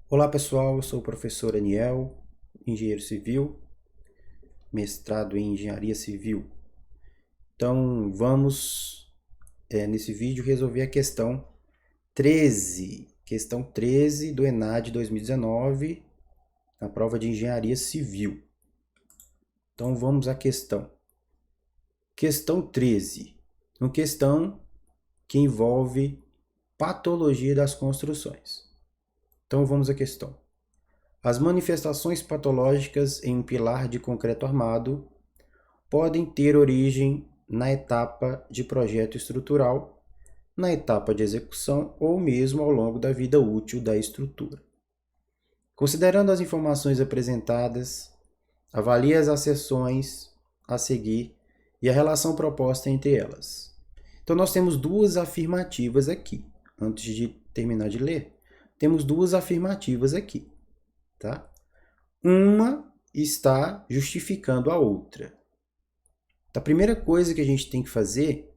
Olá pessoal, eu sou o professor Aniel, engenheiro civil, mestrado em engenharia civil. Então vamos nesse vídeo resolver a questão 13 do ENAD 2019, na prova de engenharia civil. Então vamos à questão. Questão 13, uma questão que envolve patologia das construções. Então vamos à questão. As manifestações patológicas em um pilar de concreto armado podem ter origem na etapa de projeto estrutural, na etapa de execução ou mesmo ao longo da vida útil da estrutura. Considerando as informações apresentadas, avalie as asserções a seguir e a relação proposta entre elas. Então nós temos duas afirmativas aqui. Antes de terminar de ler, temos duas afirmativas aqui, tá? Uma está justificando a outra. A primeira coisa que a gente tem que fazer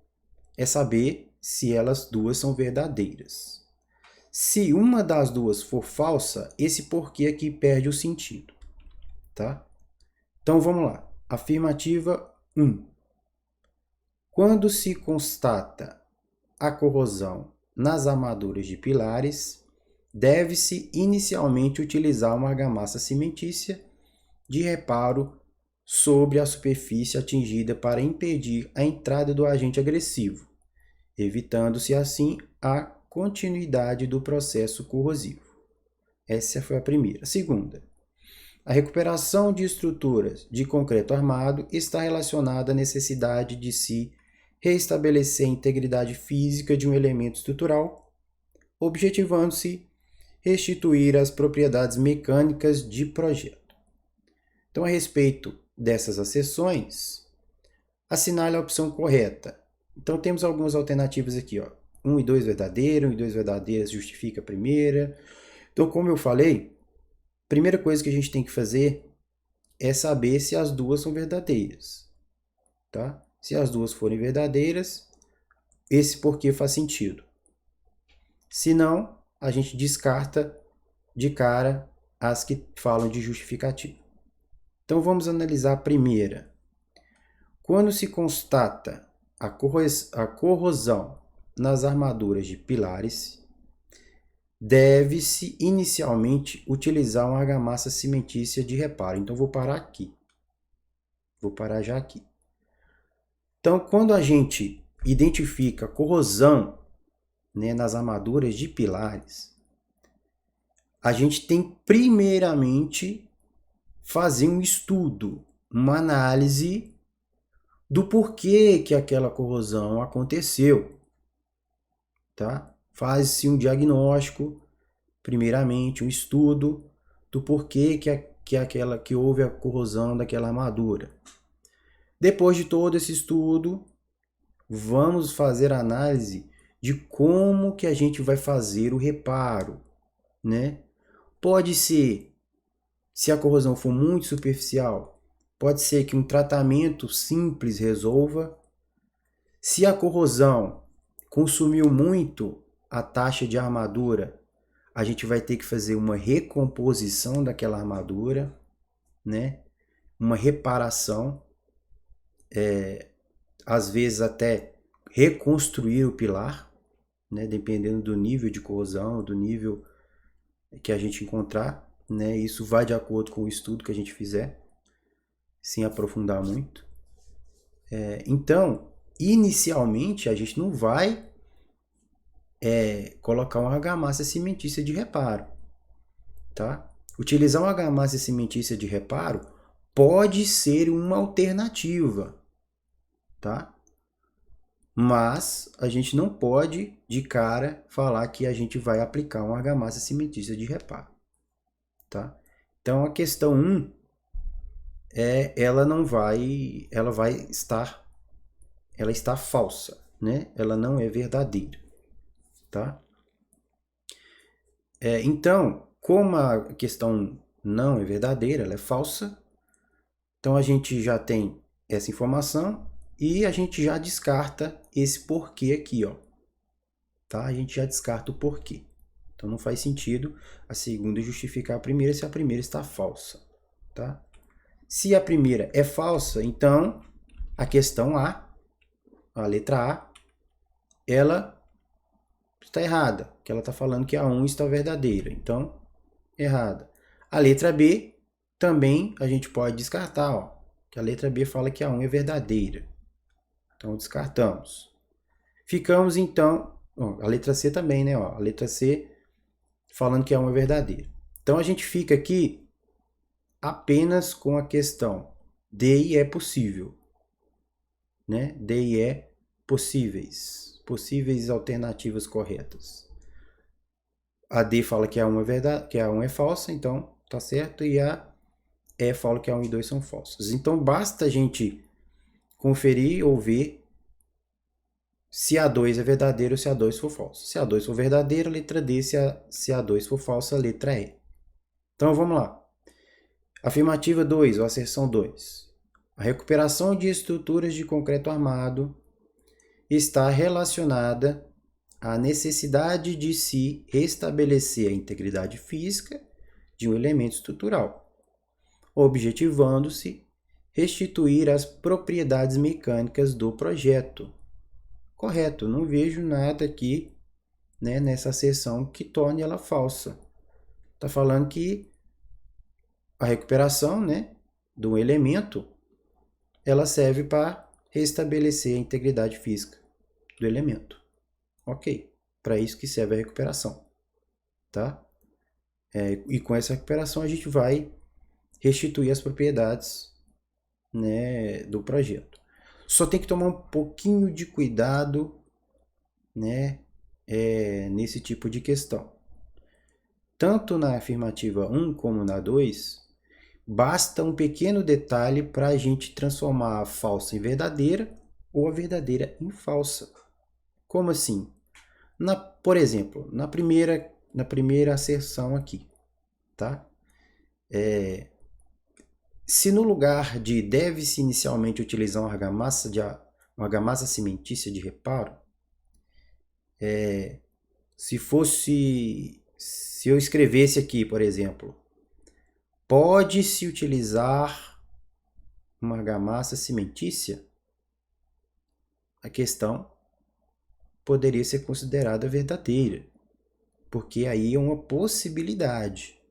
é saber se elas duas são verdadeiras. Se uma das duas for falsa, esse porquê aqui perde o sentido, tá? Então vamos lá. Afirmativa 1. Quando se constata a corrosão nas armaduras de pilares, deve-se inicialmente utilizar uma argamassa cimentícia de reparo sobre a superfície atingida para impedir a entrada do agente agressivo, evitando-se assim a continuidade do processo corrosivo. Essa foi a primeira. A segunda, a recuperação de estruturas de concreto armado está relacionada à necessidade de se reestabelecer a integridade física de um elemento estrutural, objetivando-se restituir as propriedades mecânicas de projeto. Então, a respeito dessas asserções, assinale a opção correta. Então, temos algumas alternativas aqui, ó. 1 e 2 verdadeiro, 1 e 2 verdadeiras justifica a primeira. Então, como eu falei, a primeira coisa que a gente tem que fazer é saber se as duas são verdadeiras, tá? Se as duas forem verdadeiras, esse porquê faz sentido. Se não, a gente descarta de cara as que falam de justificativa. Então vamos analisar a primeira. Quando se constata a corrosão nas armaduras de pilares, deve-se inicialmente utilizar uma argamassa cimentícia de reparo. Então vou parar aqui. Vou parar já aqui. Então, quando a gente identifica corrosão, né, nas armaduras de pilares, a gente tem primeiramente fazer um estudo, uma análise do porquê que aquela corrosão aconteceu, tá? Faz-se um diagnóstico, primeiramente um estudo do porquê que houve a corrosão daquela armadura. Depois de todo esse estudo, vamos fazer a análise de como que a gente vai fazer o reparo, né? Pode ser, se a corrosão for muito superficial, pode ser que um tratamento simples resolva. Se a corrosão consumiu muito a taxa de armadura, a gente vai ter que fazer uma recomposição daquela armadura, né? Uma reparação, às vezes até reconstruir o pilar, né? Dependendo do nível de corrosão, do nível que a gente encontrar, né? Isso vai de acordo com o estudo que a gente fizer, sem aprofundar muito. Então, inicialmente, a gente não vai colocar uma argamassa cimentícia de reparo, tá? Utilizar uma argamassa cimentícia de reparo pode ser uma alternativa, tá? Mas a gente não pode, de cara, falar que a gente vai aplicar uma argamassa cimentícia de reparo, tá? Então, a questão 1 ela está falsa, né? Ela não é verdadeira, tá? Então, como a questão não é verdadeira, ela é falsa, então a gente já tem essa informação e a gente já descarta esse porquê aqui, ó. Tá? A gente já descarta o porquê. Então não faz sentido a segunda justificar a primeira se a primeira está falsa, tá? Se a primeira é falsa, então a questão A, a letra A, ela está errada, que ela está falando que a 1 está verdadeira, então errada. A letra B também a gente pode descartar, ó, que a letra B fala que a 1 é verdadeira. Então descartamos. Ficamos então, ó, a letra C também, né? Ó, a letra C falando que a 1 é verdadeira. Então a gente fica aqui apenas com a questão D e E possível, né? D e E possíveis alternativas corretas. A D fala que a 1 é verdade, que a 1 é falsa, então tá certo, e a E fala que a 1 e 2 são falsas. Então basta a gente conferir ou ver se a 2 é verdadeira ou se a 2 for falsa. Se a 2 for verdadeira, letra D, se a 2 for falsa, letra E. Então vamos lá. Afirmativa 2, ou asserção 2. A recuperação de estruturas de concreto armado está relacionada à necessidade de se restabelecer a integridade física de um elemento estrutural, objetivando-se restituir as propriedades mecânicas do projeto. Correto, não vejo nada aqui, né, nessa asserção que torne ela falsa. Está falando que a recuperação, né, do elemento, ela serve para restabelecer a integridade física do elemento. Ok, para isso que serve a recuperação, tá? E com essa recuperação a gente vai restituir as propriedades, né, do projeto. Só tem que tomar um pouquinho de cuidado, né, nesse tipo de questão. Tanto na afirmativa 1 como na 2, basta um pequeno detalhe para a gente transformar a falsa em verdadeira ou a verdadeira em falsa. Como assim? Por exemplo, na primeira asserção aqui, tá? Se no lugar de deve-se inicialmente utilizar uma argamassa cimentícia de reparo, se eu escrevesse aqui, por exemplo, pode-se utilizar uma argamassa cimentícia, a questão poderia ser considerada verdadeira, porque aí é uma possibilidade,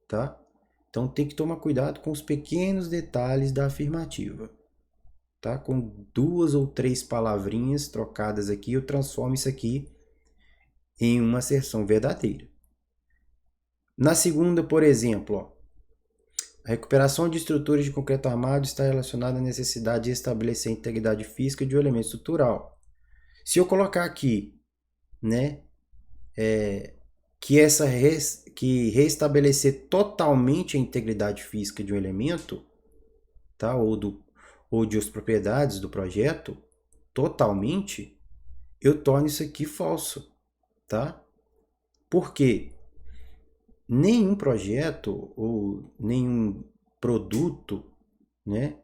tá? Então tem que tomar cuidado com os pequenos detalhes da afirmativa, tá? Com 2 ou 3 palavrinhas trocadas aqui, eu transformo isso aqui em uma asserção verdadeira. Na segunda, por exemplo, ó, a recuperação de estruturas de concreto armado está relacionada à necessidade de estabelecer a integridade física de um elemento estrutural. Se eu colocar aqui, né, que restabelecer totalmente a integridade física de um elemento, tá, ou de as propriedades do projeto, totalmente, eu torno isso aqui falso, tá? Por quê? Nenhum projeto ou nenhum produto, né,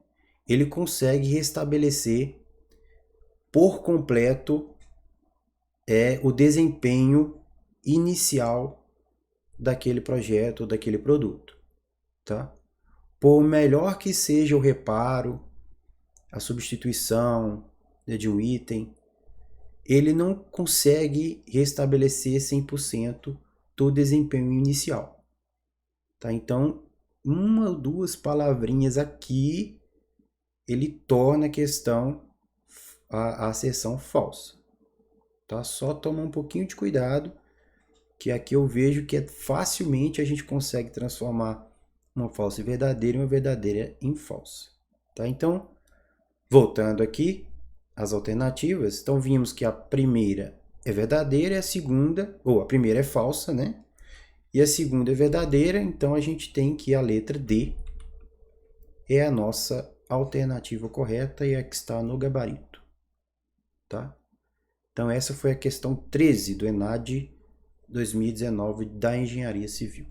ele consegue restabelecer por completo o desempenho inicial daquele projeto ou daquele produto, tá? Por melhor que seja o reparo, a substituição, né, de um item, ele não consegue restabelecer 100% do desempenho inicial, tá? Então, uma ou 2 palavrinhas aqui, ele torna a questão, a asserção falsa, tá? Só tomar um pouquinho de cuidado, que aqui eu vejo que facilmente a gente consegue transformar uma falsa em verdadeira e uma verdadeira em falsa, tá? Então, voltando aqui, as alternativas, então vimos que a primeira é verdadeira e a segunda, ou a primeira é falsa, né? E a segunda é verdadeira, então a gente tem que a letra D é a nossa alternativa correta e a que está no gabarito, tá? Então essa foi a questão 13 do ENAD 2019 da Engenharia Civil.